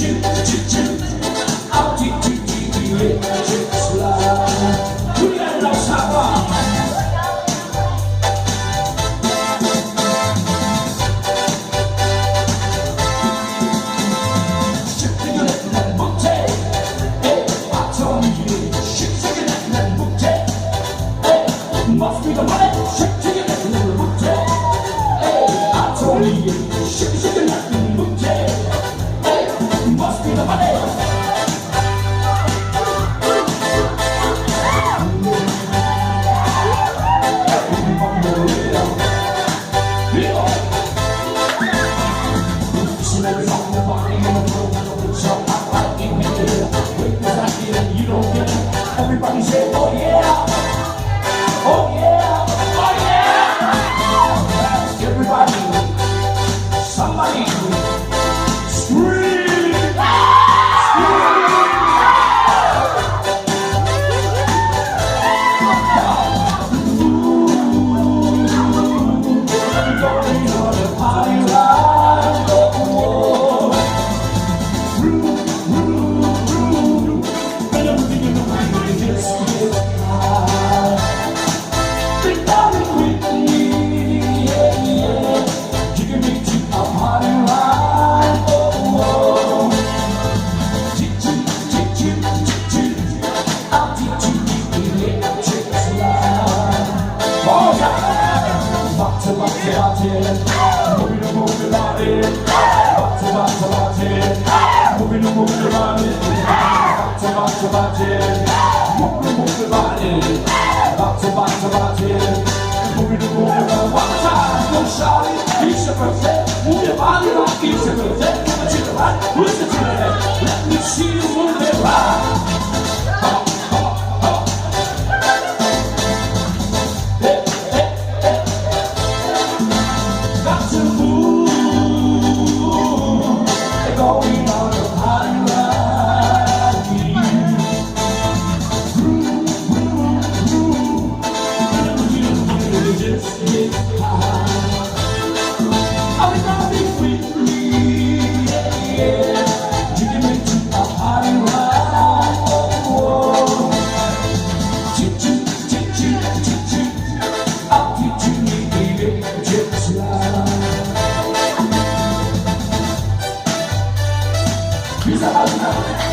Must be the money, shake to your neck, little booty. Hey, I told you, shake your neck, little booty. Hey, must be the money. Everybody say, oh yeah. Oh yeah, oh yeah. Everybody, somebody scream, We're going on a party ride. Oh, and everything in the way is high. Let me see you move it right. Got to move. They're going on a party ride. Just get high. Are we gonna be with me? Yeah. You can make it a party ride. Oh, choo-choo, choo-choo, choo-choo. I'll teach you me, baby, just slide. Here's a house now.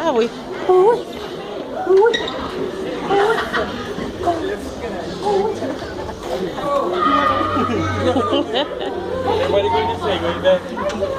Ah oui. Everybody going this way, going back.